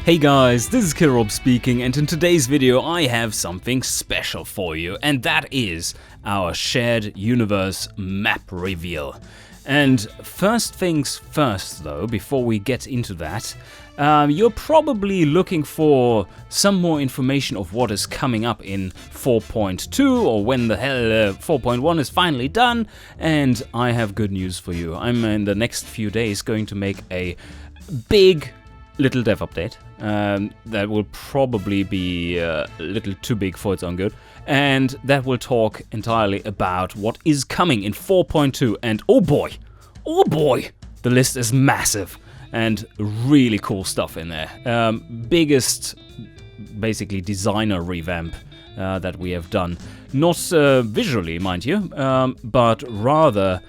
Hey guys, this is Kirob speaking, and in today's video I have something special for you, and that is our shared universe map reveal. And first things first though, before we get into that, you're probably looking for some more information of what is coming up in 4.2 or when the hell 4.1 is finally done, and I have good news for you. I'm in the next few days going to make a big little dev update that will probably be a little too big for its own good, and that will talk entirely about what is coming in 4.2. and oh boy, the list is massive and really cool stuff in there. Biggest basically designer revamp that we have done, not visually mind you, but rather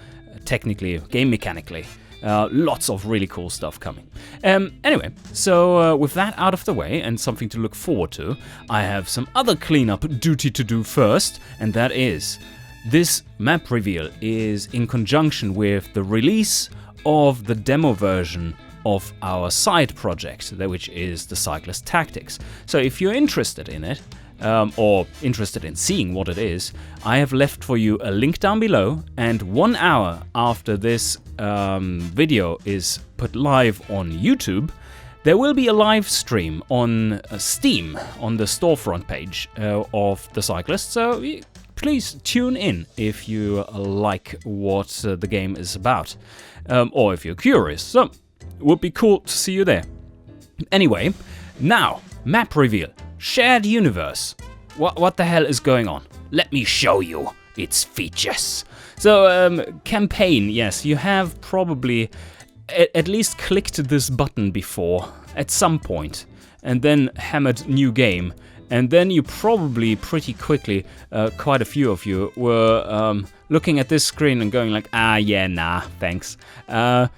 technically, game mechanically. Lots of really cool stuff coming. Anyway, so with that out of the way and something to look forward to, I have some other cleanup duty to do first, and that is this map reveal is in conjunction with the release of the demo version of our side project, which is the Cyclist Tactics. So if you're interested in it, or interested in seeing what it is, I have left for you a link down below, and 1 hour after this video is put live on YouTube, there will be a live stream on Steam on the storefront page of the Cyclist, so please tune in if you like what the game is about, or if you're curious, so it would be cool to see you there. Anyway, now, map reveal. Shared universe. What the hell is going on? Let me show you its features. So, campaign, yes, you have probably at least clicked this button before at some point, and then hammered new game, and then you probably pretty quickly, quite a few of you, were looking at this screen and going like, yeah, nah, thanks. No,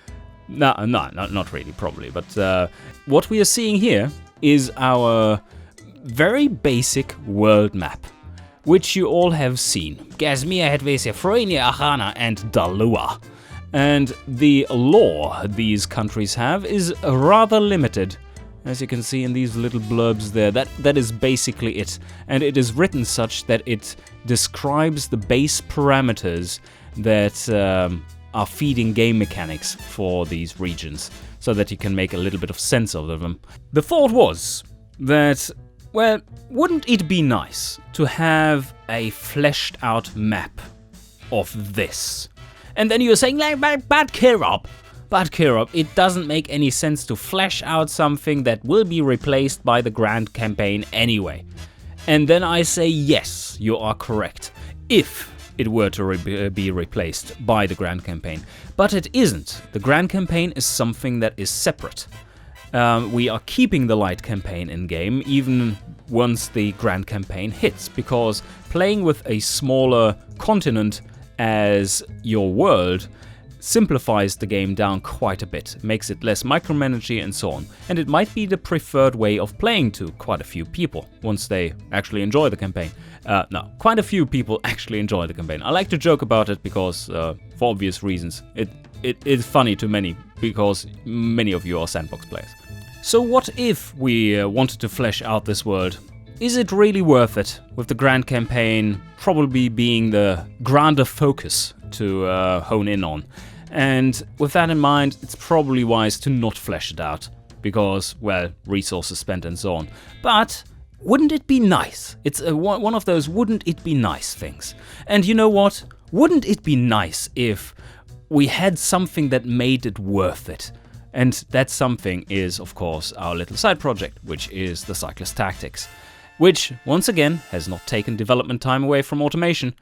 not really, probably, but what we are seeing here is our very basic world map, which you all have seen. Gazmir, Hedvesia, Frenia, Ahana, and Dalua. And the lore these countries have is rather limited, as you can see in these little blurbs there. That is basically it. And it is written such that it describes the base parameters that are feeding game mechanics for these regions, so that you can make a little bit of sense of them. The thought was that, well, wouldn't it be nice to have a fleshed out map of this? And then you're saying, like, but Kirob, it doesn't make any sense to flesh out something that will be replaced by the grand campaign anyway. And then I say, yes, you are correct, if it were to be replaced by the grand campaign. But it isn't. The grand campaign is something that is separate. We are keeping the light campaign in game even once the grand campaign hits, because playing with a smaller continent as your world simplifies the game down quite a bit, makes it less micromanagey and so on, and it might be the preferred way of playing to quite a few people once they actually enjoy the campaign. No, quite a few people actually enjoy the campaign. I like to joke about it because, for obvious reasons, it is funny to many, because many of you are sandbox players. So what if we wanted to flesh out this world? Is it really worth it, with the grand campaign probably being the grander focus to hone in on? And with that in mind, it's probably wise to not flesh it out, because, well, resources spent and so on. But wouldn't it be nice? It's one of those wouldn't it be nice things. And you know what? Wouldn't it be nice if we had something that made it worth it? And that something is, of course, our little side project, which is the Cyclist Tactics, which, once again, has not taken development time away from automation.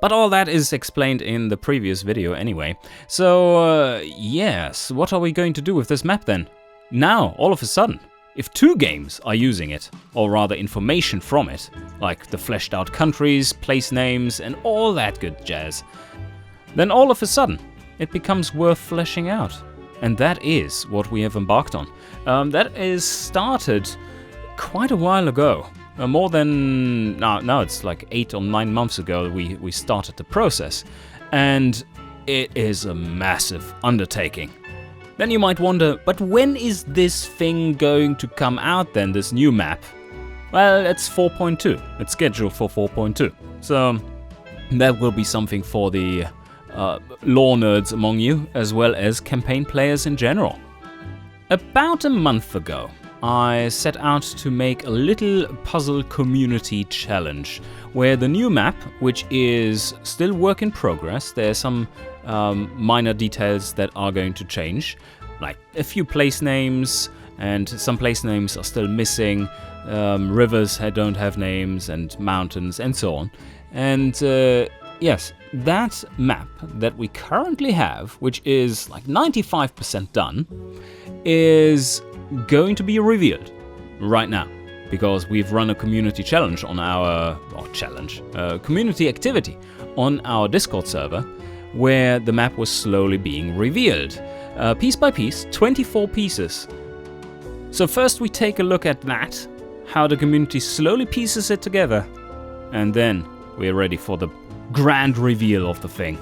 But all that is explained in the previous video anyway. So, yes, what are we going to do with this map then? Now, all of a sudden, if 2 games are using it, or rather information from it, like the fleshed out countries, place names, and all that good jazz, then all of a sudden, it becomes worth fleshing out. And that is what we have embarked on. That is started quite a while ago. More than, now it's like 8 or 9 months ago we started the process. And it is a massive undertaking. Then you might wonder, but when is this thing going to come out then, this new map? Well, it's 4.2. It's scheduled for 4.2. So that will be something for the lore nerds among you, as well as campaign players in general. About a month ago, I set out to make a little puzzle community challenge, where the new map, which is still work in progress, there's some minor details that are going to change, like a few place names, and some place names are still missing, rivers don't have names, and mountains, and so on. And yes, that map that we currently have, which is like 95% done, is going to be revealed right now, because we've run a community challenge on our community activity on our Discord server, where the map was slowly being revealed, piece by piece, 24 pieces. So first we take a look at that, how the community slowly pieces it together, and then we're ready for the grand reveal of the thing.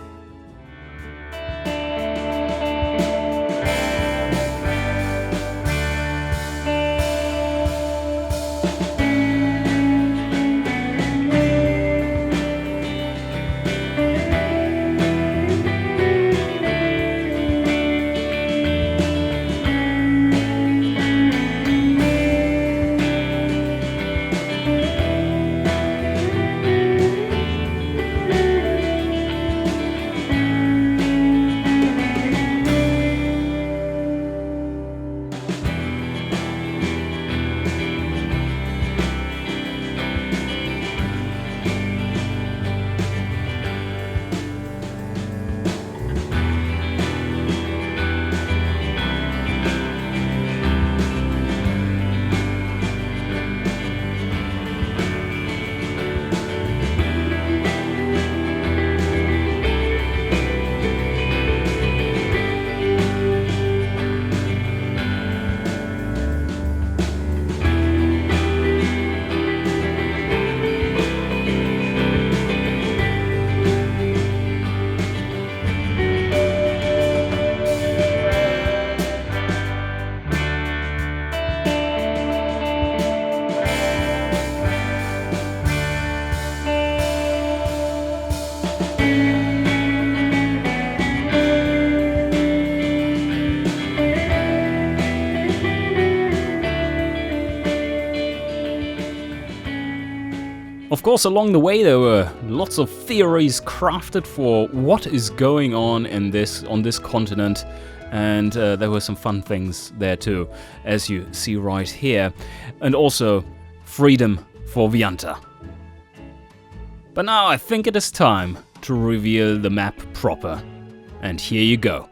Of course, along the way there were lots of theories crafted for what is going on in on this continent, and there were some fun things there too, as you see right here, and also freedom for Vianta. But now I think it is time to reveal the map proper, and here you go.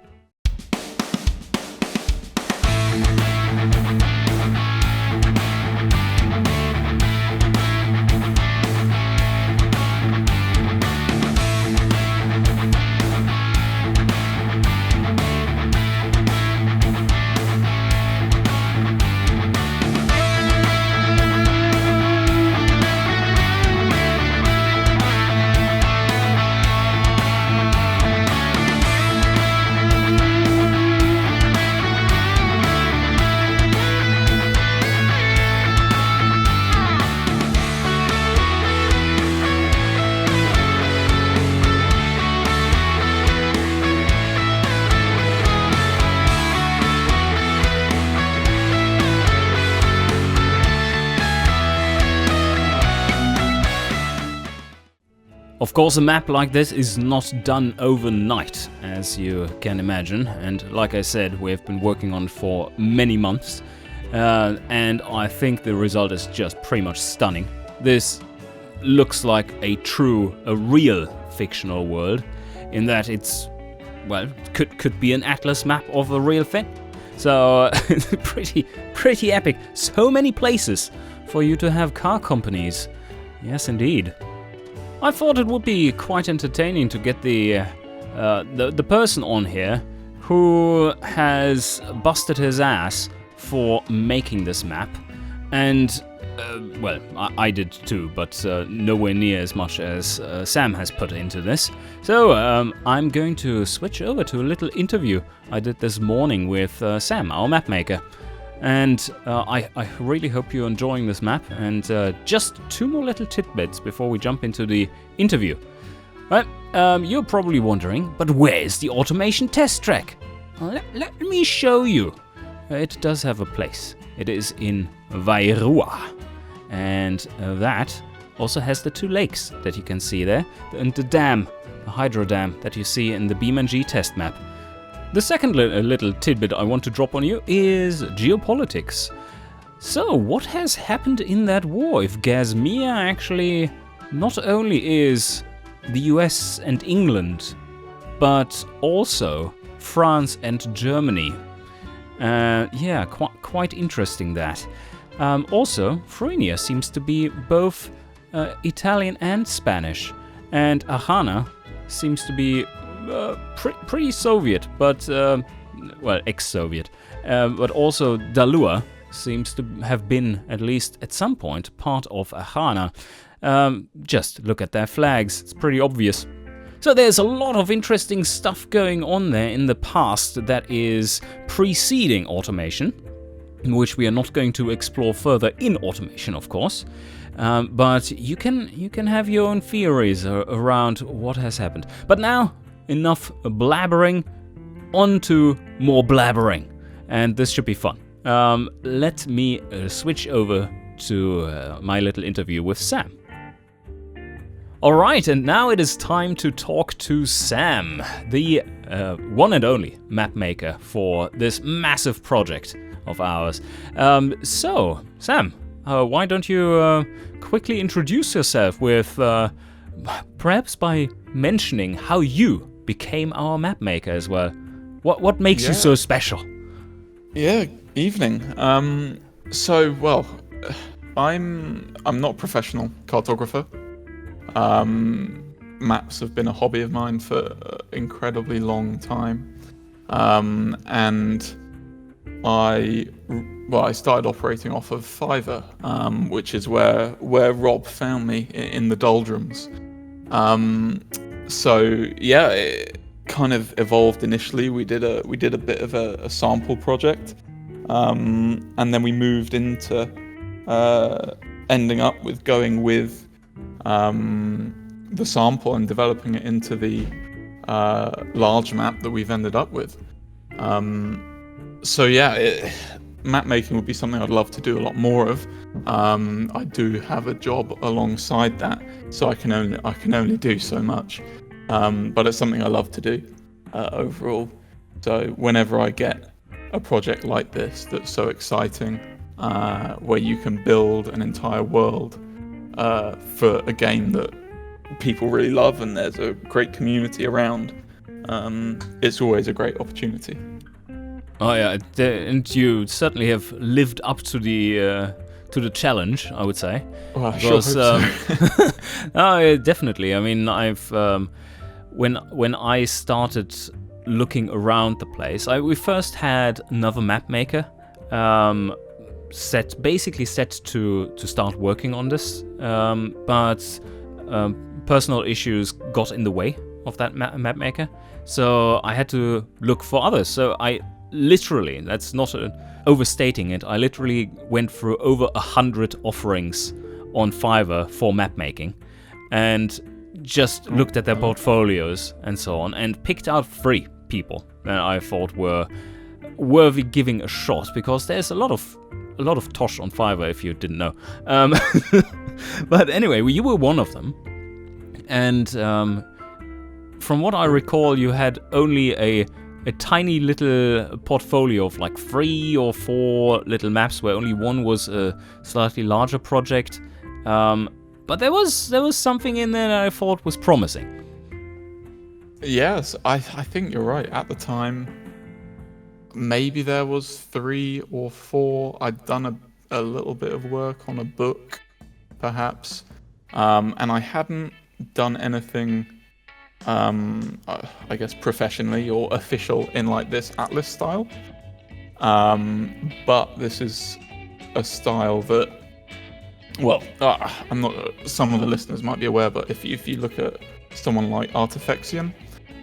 Of course, a map like this is not done overnight, as you can imagine, and like I said, we've been working on it for many months, and I think the result is just pretty much stunning. This looks like a real fictional world, in that it's, well, could be an atlas map of a real thing. So, pretty epic. So many places for you to have car companies. Yes, indeed. I thought it would be quite entertaining to get the person on here who has busted his ass for making this map, and Well, I did too, but nowhere near as much as Sam has put into this. So I'm going to switch over to a little interview I did this morning with Sam, our map maker. And I really hope you're enjoying this map. And just 2 more little tidbits before we jump into the interview. Right, you're probably wondering, but where's the automation test track? Well, let me show you. It does have a place. It is in Vairua. And that also has the 2 lakes that you can see there, and the dam, the hydro dam that you see in the BeamNG test map. The second little tidbit I want to drop on you is geopolitics. So, what has happened in that war if Gazmir actually not only is the US and England, but also France and Germany? Yeah, quite interesting that. Also, Frenia seems to be both Italian and Spanish, and Ahana seems to be pretty Soviet, but, well, ex-Soviet. But also Dalua seems to have been, at least at some point, part of Ahana. Just look at their flags, it's pretty obvious. So there's a lot of interesting stuff going on there in the past that is preceding automation, which we are not going to explore further in automation, of course. But you can have your own theories around what has happened. But now, enough blabbering, on to more blabbering. And this should be fun. Let me switch over to my little interview with Sam. Alright, and now it is time to talk to Sam, the one and only map maker for this massive project of ours. So, Sam, why don't you quickly introduce yourself with, perhaps by mentioning how you became our map maker as well. What makes you so special? Yeah, evening. So, well, I'm not a professional cartographer. Maps have been a hobby of mine for an incredibly long time. And I started operating off of Fiverr, which is where Rob found me in the doldrums. So yeah, it kind of evolved initially. We did a bit of a sample project, and then we moved into ending up with going with the sample and developing it into the large map that we've ended up with. So yeah, map making would be something I'd love to do a lot more of. I do have a job alongside that, so I can only do so much. But it's something I love to do overall. So whenever I get a project like this that's so exciting, where you can build an entire world for a game that people really love and there's a great community around, it's always a great opportunity. Oh yeah, and you certainly have lived up to the challenge, I would say. Well, I sure hope so. Definitely. I mean, I've when I started looking around the place, we first had another map maker set to start working on this, but personal issues got in the way of that map maker, so I had to look for others. So I literally, that's not overstating it, I literally went through over 100 offerings on Fiverr for map making and just looked at their portfolios and so on and picked out 3 people that I thought were worthy giving a shot, because there's a lot of tosh on Fiverr, if you didn't know. But anyway, you were one of them, and from what I recall, you had only a tiny little portfolio of like 3 or 4 little maps, where only one was a slightly larger project. But there was something in there that I thought was promising. Yes, I think you're right. At the time, maybe there was 3 or 4. I'd done a little bit of work on a book, perhaps, and I hadn't done anything, I guess, professionally or official in like this Atlas style. But this is a style that Well, I'm not. Some of the listeners might be aware, but if you look at someone like Artifexion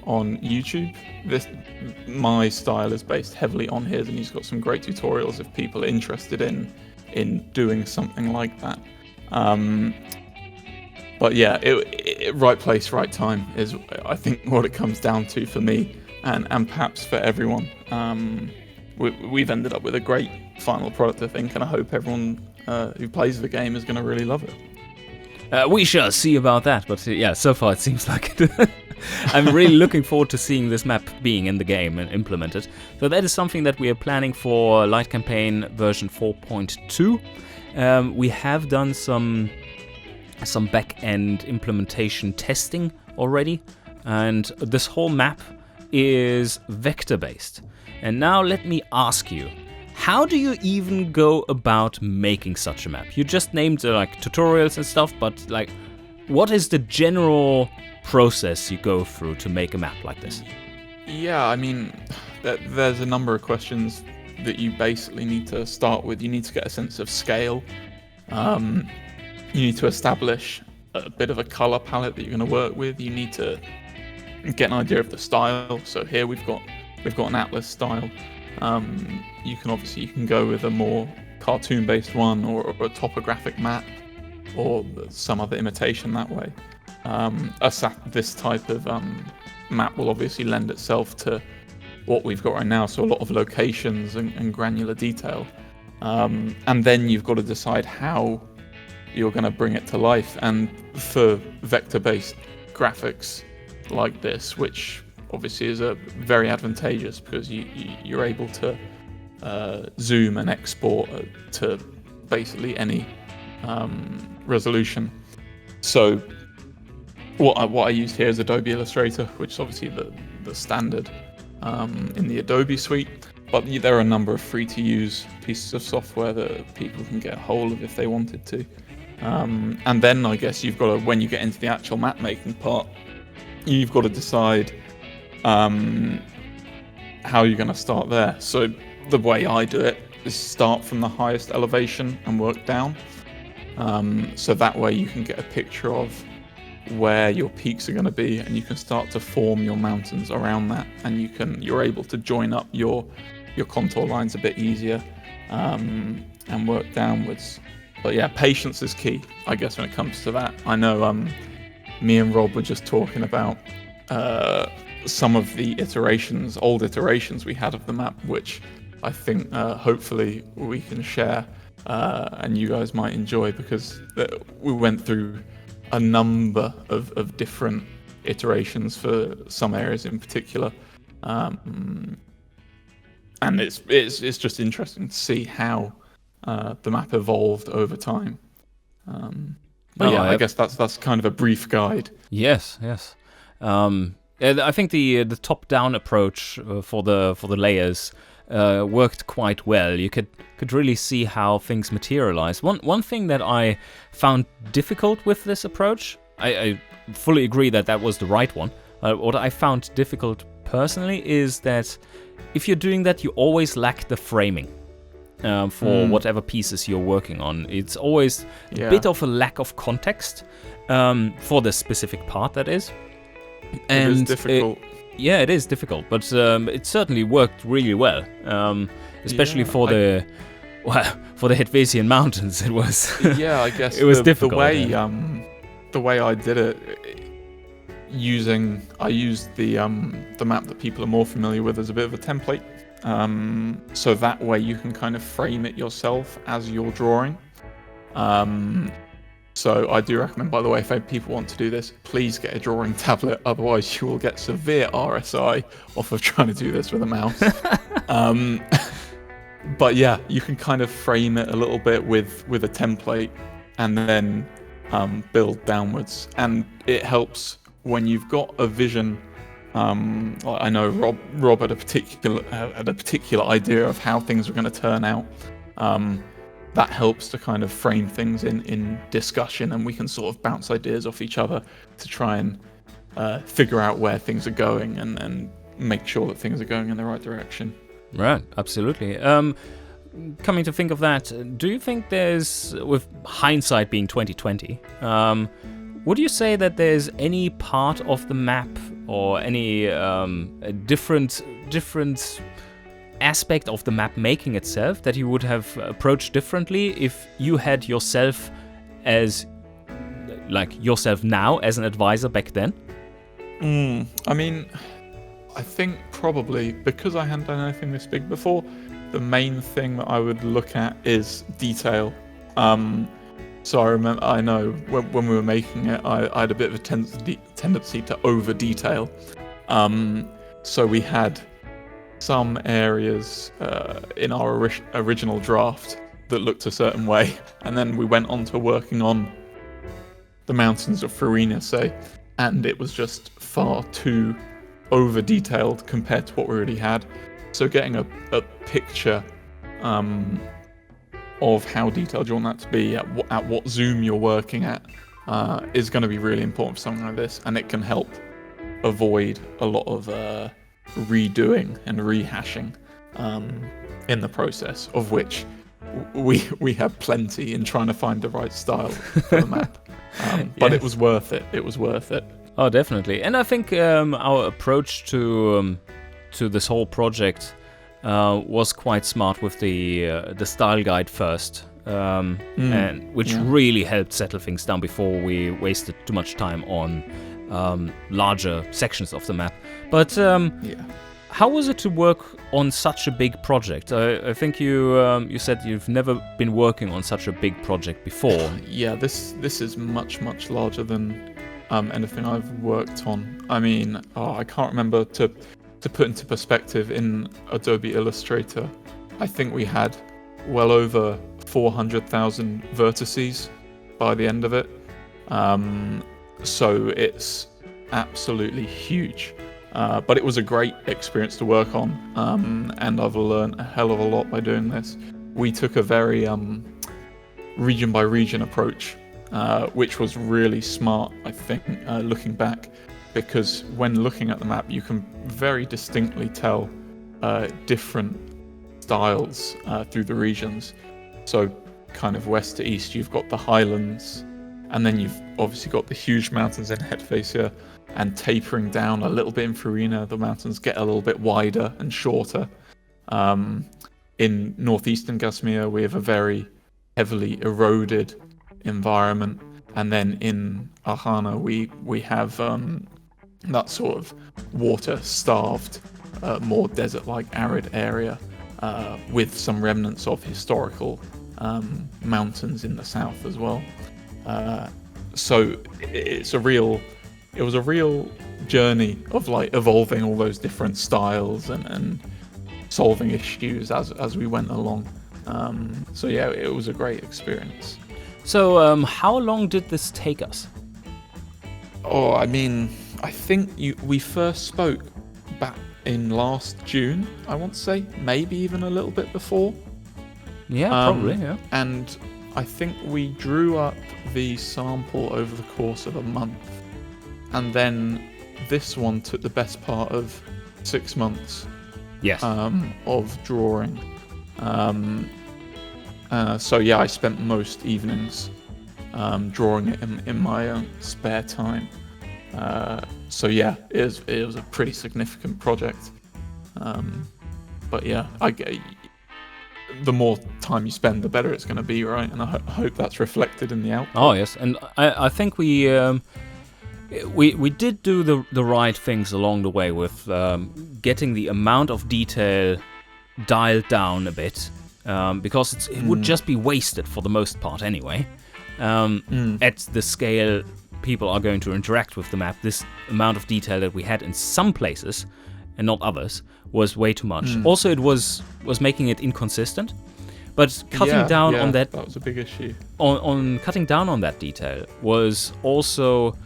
on YouTube, my style is based heavily on his, and he's got some great tutorials if people are interested in doing something like that. But yeah, right place, right time is, I think, what it comes down to for me, and perhaps for everyone. We've ended up with a great final product, I think, and I hope everyone who plays the game is going to really love it. We shall see about that, but yeah, so far it seems like it. I'm really looking forward to seeing this map being in the game and implemented. So that is something that we are planning for Light Campaign version 4.2. We have done some back-end implementation testing already, and this whole map is vector-based. And now let me ask you, how do you even go about making such a map? You just named like tutorials and stuff, but like, what is the general process you go through to make a map like this? Yeah, I mean, there's a number of questions that you basically need to start with. You need to get a sense of scale. You need to establish a bit of a color palette that you're going to work with. You need to get an idea of the style. So here we've got an atlas style. You can go with a more cartoon-based one, or a topographic map, or some other imitation that way. This type of map will obviously lend itself to what we've got right now, so a lot of locations and granular detail. And then you've got to decide how you're going to bring it to life. And for vector-based graphics like this, which obviously is very advantageous because you're able to zoom and export to basically any resolution. So what I use here is Adobe Illustrator, which is obviously the standard in the Adobe suite. But there are a number of free-to-use pieces of software that people can get a hold of if they wanted to. And then I guess you've got to, when you get into the actual map making part, you've got to decide how you're going to start there. So the way I do it is start from the highest elevation and work down. So that way you can get a picture of where your peaks are going to be, and you can start to form your mountains around that, and you're able to join up your contour lines a bit easier and work downwards. But yeah, patience is key, I guess, when it comes to that. I know me and Rob were just talking about some of the old iterations we had of the map, which I think hopefully we can share and you guys might enjoy, because we went through a number of different iterations for some areas in particular. And it's just interesting to see how the map evolved over time. I guess that's kind of a brief guide. Yes. I think the top-down approach for the layers worked quite well. You could really see how things materialize. One thing that I found difficult with this approach, I fully agree that was the right one. What I found difficult personally is that if you're doing that, you always lack the framing for whatever pieces you're working on. It's always a bit of a lack of context for the specific part, that is. And it is difficult. It is difficult, but it certainly worked really well, especially for the Hedvesian Mountains. It was I guess it was difficult. The way I did it, I used the map that people are more familiar with as a bit of a template, so that way you can kind of frame it yourself as you're drawing. So I do recommend, by the way, if people want to do this, please get a drawing tablet, otherwise you will get severe RSI off of trying to do this with a mouse. But yeah, you can kind of frame it a little bit with a template and then build downwards. And it helps when you've got a vision. I know Rob had a particular idea of how things were going to turn out. That helps to kind of frame things in discussion, and we can sort of bounce ideas off each other to try and figure out where things are going and make sure that things are going in the right direction. Right, absolutely. coming to think of that, do you think there's, with hindsight being 2020, would you say that there's any part of the map or any different aspect of the map making itself that you would have approached differently if you had yourself as, like, yourself now as an advisor back then? I mean, I think probably because I hadn't done anything this big before, the main thing that I would look at is detail. So I know when we were making it, I had a bit of a tendency to over detail. So we had some areas in our original draft that looked a certain way, and then we went on to working on the mountains of Farina, say, and it was just far too over detailed compared to what we already had. So getting a picture of how detailed you want that to be, at what zoom you're working at, is going to be really important for something like this, and it can help avoid a lot of redoing and rehashing in the process, of which we have plenty in trying to find the right style for the map. But yes. It was worth it. It was worth it. Oh, definitely. And I think our approach to this whole project was quite smart with the style guide first, and which really helped settle things down before we wasted too much time on larger sections of the map. But how was it to work on such a big project? I think you said you've never been working on such a big project before. Yeah, this is much larger than anything I've worked on. I mean, I can't remember to put into perspective. In Adobe Illustrator, I think we had well over 400,000 vertices by the end of it. So it's absolutely huge. But it was a great experience to work on, and I've learned a hell of a lot by doing this. We took a very region by region approach, which was really smart, I think, looking back, because when looking at the map, you can very distinctly tell different styles through the regions. So kind of west to east, you've got the highlands, and then you've obviously got the huge mountains in Hetvasia, and tapering down a little bit in Farina, the mountains get a little bit wider and shorter. In northeastern Gasmir, we have a very heavily eroded environment, and then in Ahana, we have that sort of water-starved, more desert-like arid area, with some remnants of historical mountains in the south as well. So it was a real journey of like evolving all those different styles and solving issues as we went along. So yeah, it was a great experience. So how long did this take us? Oh, I mean, I think we first spoke back in last June, I want to say, maybe even a little bit before. Yeah, probably, yeah. And I think we drew up the sample over the course of a month. And then this one took the best part of 6 months. Yes. Of drawing. So yeah, I spent most evenings drawing it in my own spare time. So yeah, it was a pretty significant project. But yeah, the more time you spend, the better it's going to be, right? And I hope that's reflected in the output. Oh yes, and I think we did do the right things along the way with getting the amount of detail dialed down a bit, because it would just be wasted for the most part anyway. At the scale people are going to interact with the map, this amount of detail that we had in some places and not others was way too much. Also, it was making it inconsistent. But cutting down on that was a big issue. On cutting down on that detail was also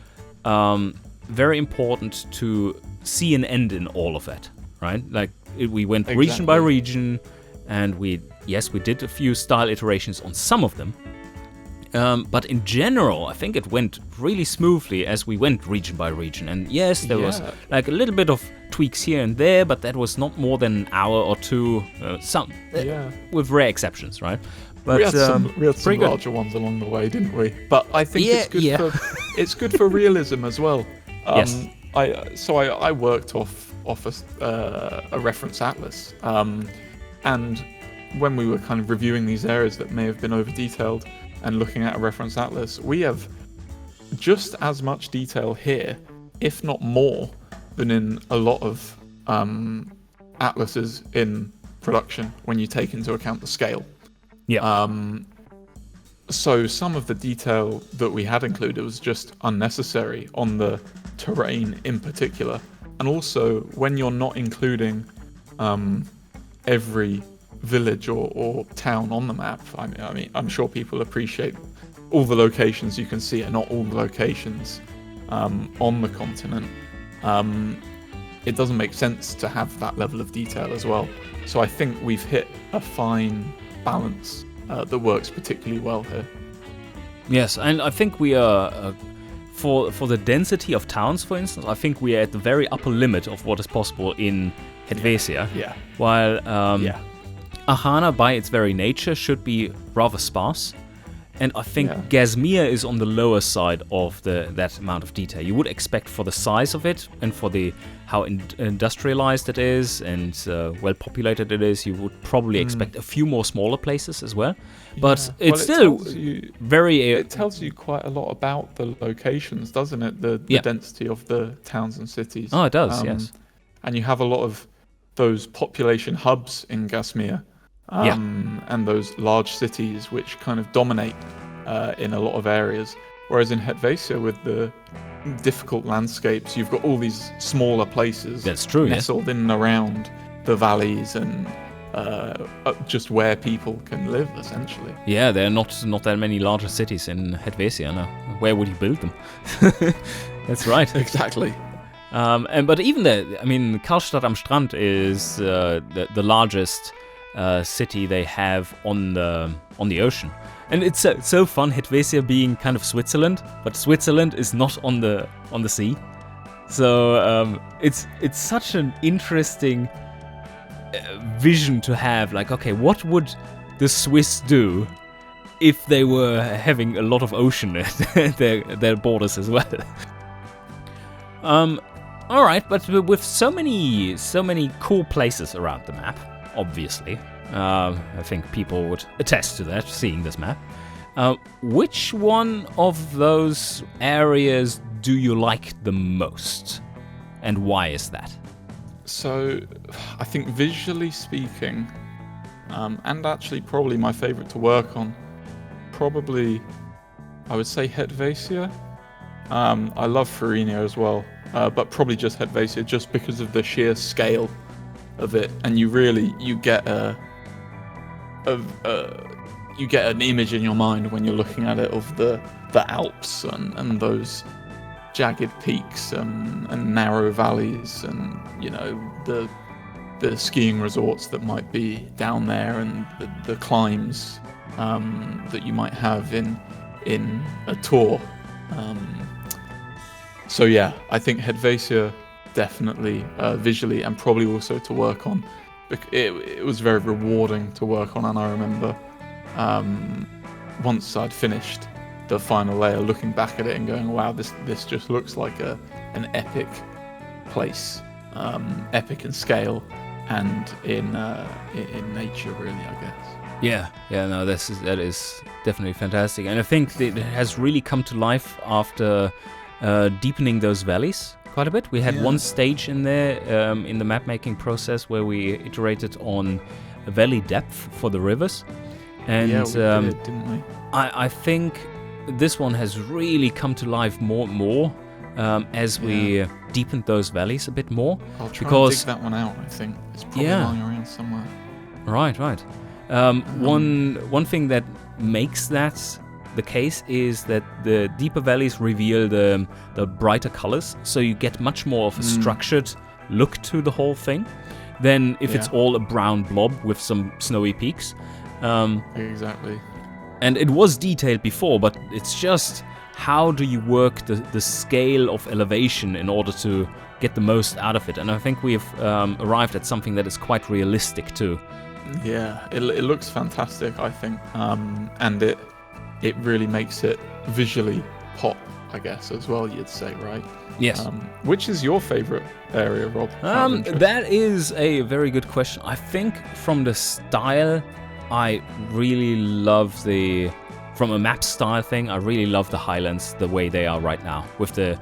very important to see an end in all of that, right? Like we went region by region, and we did a few style iterations on some of them. But in general, I think it went really smoothly as we went region by region. And yes, there was like a little bit of tweaks here and there, but that was not more than an hour or two, with rare exceptions, right? But we had some pretty good. larger ones along the way, didn't we? But I think it's good for realism as well. Yes. I worked off a reference atlas, and when we were kind of reviewing these areas that may have been over detailed and looking at a reference atlas, we have just as much detail here, if not more, than in a lot of atlases in production when you take into account the scale. Yeah. So some of the detail that we had included was just unnecessary on the terrain in particular. And also, when you're not including every village or town on the map, I mean, I'm sure people appreciate all the locations you can see are not all the locations on the continent. It doesn't make sense to have that level of detail as well. So I think we've hit a fine balance that works particularly well here. Yes, and I think we are, for the density of towns, for instance, I think we are at the very upper limit of what is possible in Helvetia. Yeah. While Ahana, by its very nature, should be rather sparse. And I think Gazmir is on the lower side of that amount of detail. You would expect, for the size of it and for how industrialized it is and well populated it is, you would probably expect a few more smaller places as well. But it's still very... it tells you quite a lot about the locations, doesn't it? The density of the towns and cities. Oh, it does, yes. And you have a lot of those population hubs in Gazmir. And those large cities which kind of dominate in a lot of areas. Whereas in Helvetia, with the difficult landscapes, you've got all these smaller places nestled in and around the valleys and just where people can live, essentially. Yeah, there are not that many larger cities in Helvetia. No. Where would you build them? That's right. Exactly. But even Karlstadt am Strand is the largest city they have on the ocean, and it's so fun. Helvetia being kind of Switzerland, but Switzerland is not on the sea, so it's such an interesting vision to have. Like, okay, what would the Swiss do if they were having a lot of ocean at their borders as well? All right, but with so many cool places around the map. Obviously, I think people would attest to that, seeing this map. Which one of those areas do you like the most, and why is that? So, I think visually speaking, and actually probably my favourite to work on, probably I would say Helvetia. I love Farina as well, but probably just Helvetia, just because of the sheer scale of it, and you get an image in your mind when you're looking at it of the Alps and those jagged peaks and narrow valleys, and the skiing resorts that might be down there, and the climbs that you might have in a tour. So yeah, I think Helvetia definitely visually, and probably also to work on. It was very rewarding to work on, and I remember once I'd finished the final layer, looking back at it and going, wow, this just looks like an epic place, epic in scale and in nature, really, I guess. No, that is definitely fantastic, and I think it has really come to life after deepening those valleys quite a bit. We had one stage in there in the map making process where we iterated on valley depth for the rivers, and we did, didn't we? I think this one has really come to life more and more as we deepened those valleys a bit more. I'll try and dig that one out. I think it's probably lying around somewhere. Right. One thing that makes that the case is that the deeper valleys reveal the brighter colors, so you get much more of a structured look to the whole thing than if it's all a brown blob with some snowy peaks. Exactly. And it was detailed before, but it's just how do you work the scale of elevation in order to get the most out of it. And I think we've arrived at something that is quite realistic too. Yeah, it looks fantastic, I think, and it really makes it visually pop, I guess, as well, you'd say, right? Yes. Which is your favorite area, Rob? That is a very good question. I think from the style, I really love from a map style thing, I really love the Highlands the way they are right now, with the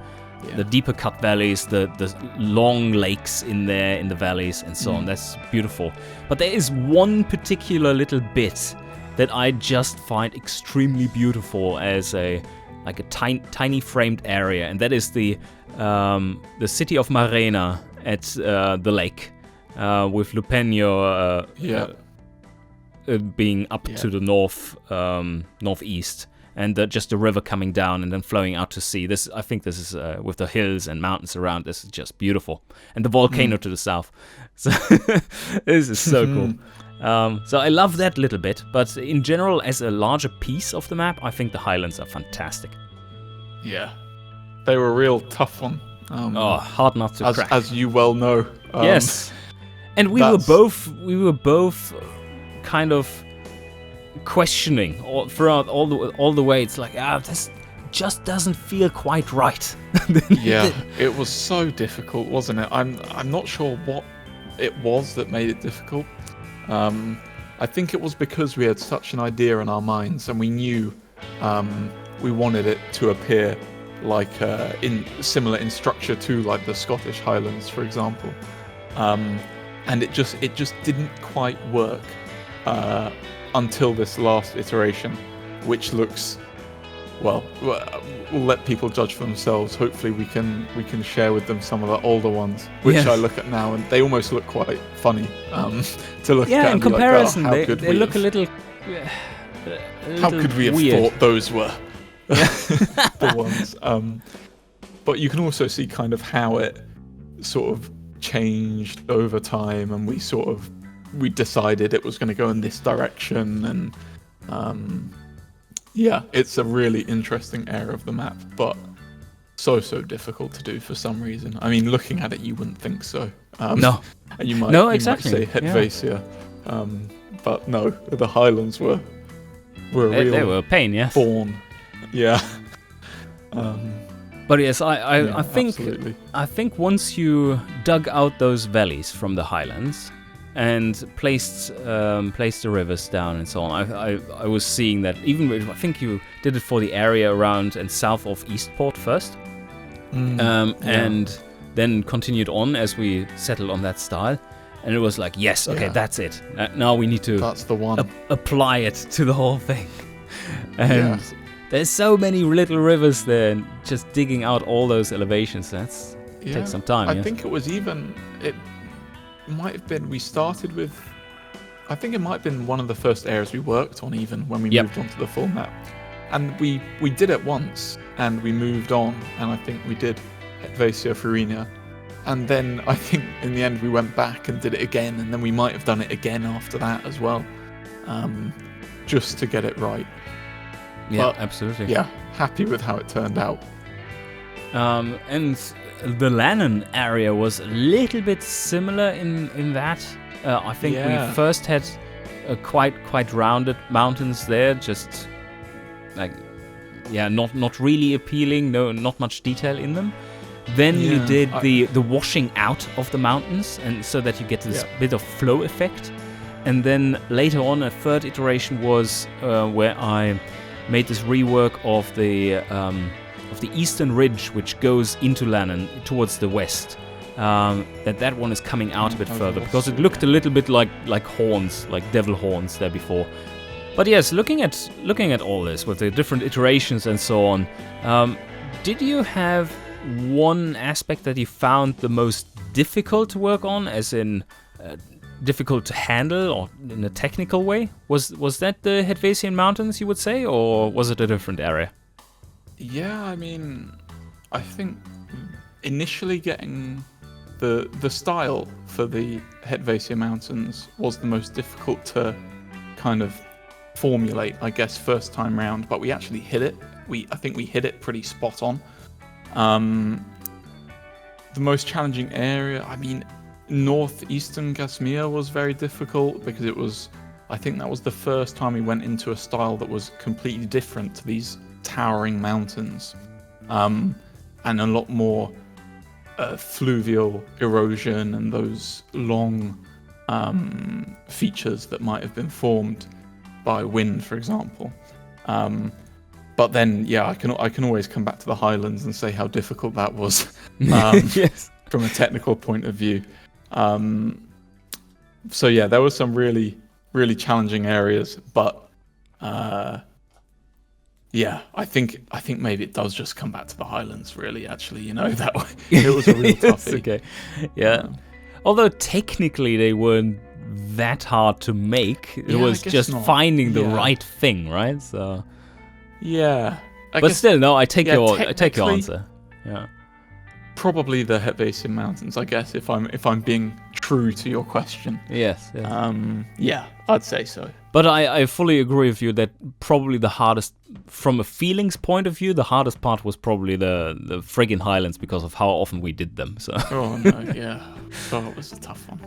deeper cut valleys, the long lakes in there in the valleys and so on. That's beautiful. But there is one particular little bit that I just find extremely beautiful as a tiny framed area, and that is the city of Marena at the lake, with Lupeño being up to the northeast, and just the river coming down and then flowing out to sea. I think this is with the hills and mountains around. This is just beautiful, and the volcano to the south. So this is so cool. So I love that little bit, but in general, as a larger piece of the map, I think the Highlands are fantastic. Yeah, they were a real tough one. Hard not to crack, as you well know. Yes, and we were both kind of questioning throughout all the way. It's like, this just doesn't feel quite right. Yeah, it was so difficult, wasn't it? I'm not sure what it was that made it difficult. I think it was because we had such an idea in our minds, and we knew we wanted it to appear like similar in structure to like the Scottish Highlands, for example, and it just didn't quite work until this last iteration, which looks, well, we'll let people judge for themselves. Hopefully we can share with them some of the older ones, which I look at now, and they almost look quite funny to look at. Yeah, in comparison, like, they look a little how could we have weird. thought those were the ones? But you can also see kind of how it sort of changed over time, and we decided it was going to go in this direction, and it's a really interesting area of the map, but so difficult to do for some reason. I mean, looking at it, you wouldn't think so. No. And you might exactly. say Hetvasia, but no, the Highlands were they were a pain, yes. Born, yeah. But yes, I think absolutely. I think once you dug out those valleys from the Highlands and placed the rivers down and so on, I was seeing that I think you did it for the area around and south of Eastport first, and then continued on as we settled on that style, and it was like, yes, okay, that's it. Now we need to that's the one. Apply it to the whole thing, and there's so many little rivers there, and just digging out all those elevations, takes some time. I think it was it might have been, we started with, I think it might have been one of the first areas we worked on even when we moved on to the full map. And we did it once and we moved on, and I think we did Hetvasia Farina. And then I think in the end we went back and did it again, and then we might have done it again after that as well, just to get it right. Yeah, but, absolutely. Yeah, happy with how it turned out. And the Lannan area was a little bit similar in that. I think we first had quite rounded mountains there, just like not really appealing. No, not much detail in them. Then you did the washing out of the mountains, and so that you get this bit of flow effect. And then later on, a third iteration was where I made this rework of the eastern ridge, which goes into Lannan towards the west. That one is coming out a bit further, because it looked a little bit like horns, like devil horns there before. But yes, looking at all this with the different iterations and so on, did you have one aspect that you found the most difficult to work on, as in difficult to handle, or in a technical way? Was that the Hetvaisian Mountains, you would say, or was it a different area? Yeah, I mean, I think initially getting the style for the Hetvaisia Mountains was the most difficult to kind of formulate, I guess, first time round, but we actually hit it. I think we hit it pretty spot on. the most challenging area, I mean, northeastern Kashmir was very difficult because I think that was the first time we went into a style that was completely different to these towering mountains, and a lot more fluvial erosion and those long features that might have been formed by wind, for example. But then, yeah, I can always come back to the Highlands and say how difficult that was Yes. from a technical point of view. So yeah, there were some really, really challenging areas, but yeah, I think maybe it does just come back to the Highlands, really. Actually, that way it was a real toughie. Okay, yeah. Although technically they weren't that hard to make, it was just finding the right thing, right? So. Yeah, but still, no. I take your answer. Yeah. Probably the Hetvaisian Mountains, I guess, if I'm being true to your question. Yes. Yeah, I'd say so. But I fully agree with you that probably the hardest, from a feelings point of view, the hardest part was probably the friggin' Highlands because of how often we did them. So. Oh no, yeah, it was a tough one.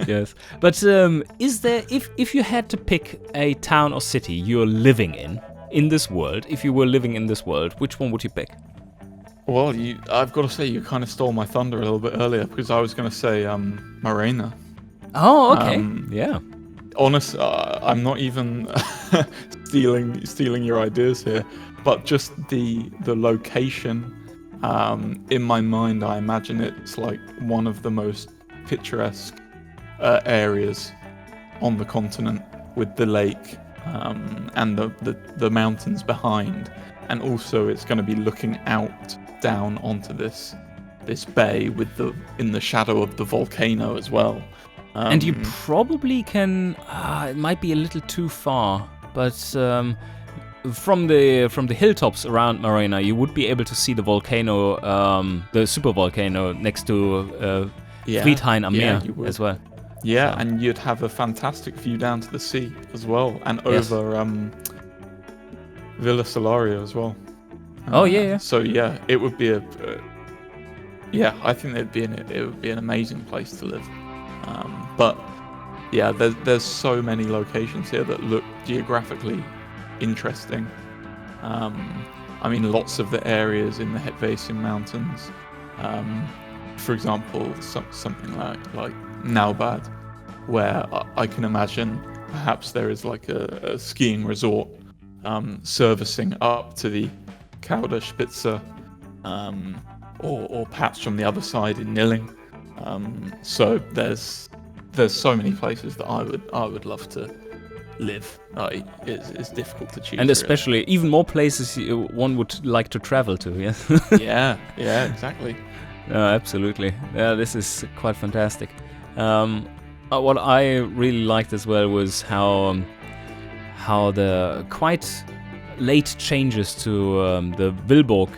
Yes. But is there, if you had to pick a town or city you're living in this world, if you were living in this world, which one would you pick? Well, I've got to say, you kind of stole my thunder a little bit earlier because I was going to say Morena. Oh, okay. Yeah. Honest, I'm not even stealing your ideas here, but just the location. In my mind, I imagine it's like one of the most picturesque areas on the continent, with the lake and the mountains behind, and also it's going to be looking out down onto this bay in the shadow of the volcano as well. And you probably can. It might be a little too far, but from the hilltops around Morena, you would be able to see the volcano, the super volcano next to Friedhain am Meer as well. Yeah, so. And you'd have a fantastic view down to the sea as well, and over Villa Solaria as well. Yeah. So yeah, it would be I think it would be an amazing place to live. But yeah, there's so many locations here that look geographically interesting. I mean, lots of the areas in the Hetvaisian Mountains, for example, something like Naubad, where I can imagine perhaps there is like a skiing resort servicing up to the Kauder Spitze, or perhaps from the other side in Nilling. So there's so many places that I would love to live. It's difficult to choose. And especially even more places one would like to travel to. Yes. yeah, exactly. Absolutely. Yeah, this is quite fantastic. What I really liked as well was how the quite late changes to the Vilborg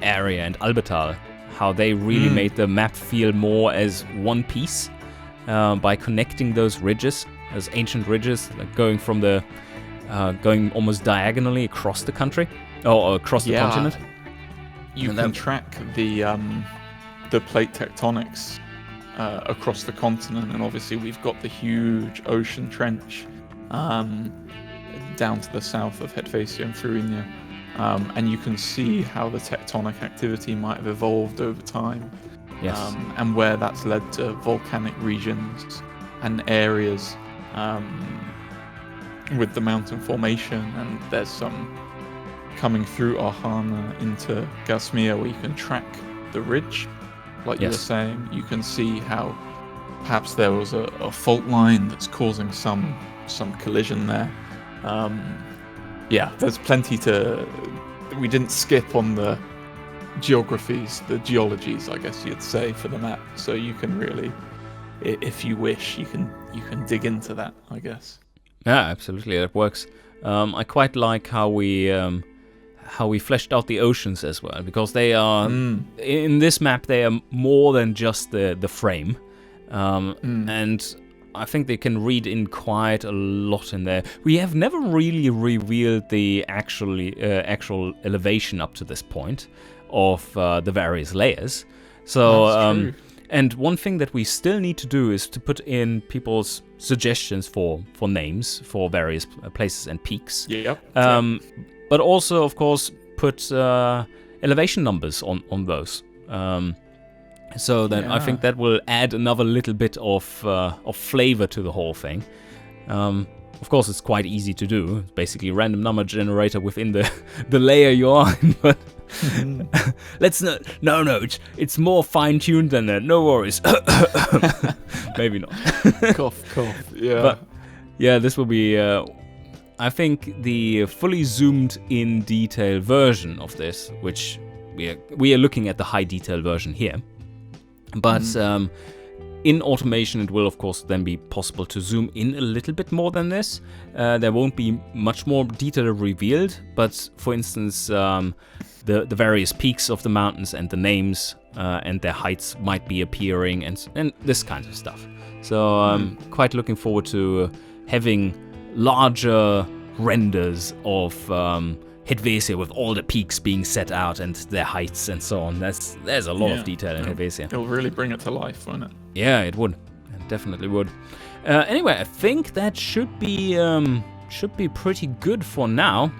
area and Albetal, how they really made the map feel more as one piece by connecting those ridges, those ancient ridges, like going almost diagonally across the country or across the continent. You can track the plate tectonics across the continent, and obviously we've got the huge ocean trench down to the south of Hetvaisia and Thuringia, and you can see how the tectonic activity might have evolved over time. Yes. And where that's led to volcanic regions and areas with the mountain formation, and there's some coming through Arhana into Kashmir where you can track the ridge, like you were saying. You can see how perhaps there was a fault line that's causing some collision there. There's plenty we didn't skip on the geographies, the geologies, I guess you'd say, for the map. So you can really, if you wish, you can dig into that, I guess. Yeah, absolutely, that works. I quite like how we fleshed out the oceans as well, because they are in this map they are more than just the frame, and I think they can read in quite a lot in there. We have never really revealed the actual elevation up to this point of the various layers. So, That's true. and one thing that we still need to do is to put in people's suggestions for names for various places and peaks. Yep. But also, of course, put elevation numbers on those. So then I think that will add another little bit of flavor to the whole thing. Of course, it's quite easy to do. It's basically a random number generator within the layer you are in. But let's not. No. It's more fine-tuned than that. No worries. Maybe not. Cough. Yeah. But yeah, this will be. I think the fully zoomed-in detail version of this, which we are looking at the high detail version here. But in automation, it will, of course, then be possible to zoom in a little bit more than this. There won't be much more detail revealed, but for instance, the various peaks of the mountains and the names and their heights might be appearing and this kind of stuff. So I'm quite looking forward to having larger renders of Helvetia with all the peaks being set out and their heights and so on. There's a lot of detail in Helvetia. It'll really bring it to life, won't it? Yeah, it would. It definitely would. Anyway, I think that should be pretty good for now.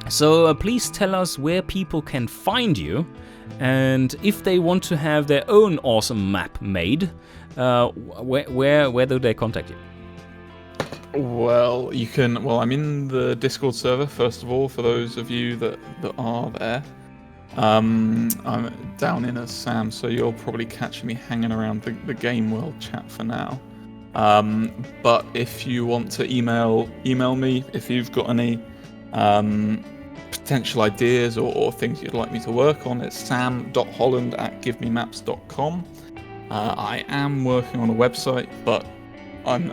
So please tell us where people can find you, and if they want to have their own awesome map made, where do they contact you? Well, you can. Well, I'm in the Discord server first of all. For those of you that are there, I'm down in as Sam, so you'll probably catch me hanging around the Game World chat for now. But if you want to email me if you've got any potential ideas or things you'd like me to work on, it's sam.holland@givememaps.com. I am working on a website, but I'm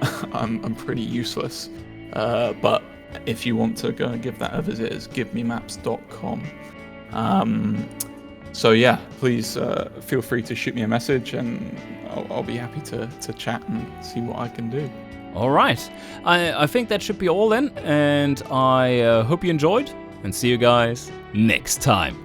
pretty useless. But if you want to go and give that a visit, it's givememaps.com. So yeah, please feel free to shoot me a message, and I'll be happy to chat and see what I can do. All right, I think that should be all then, and I hope you enjoyed, and see you guys next time.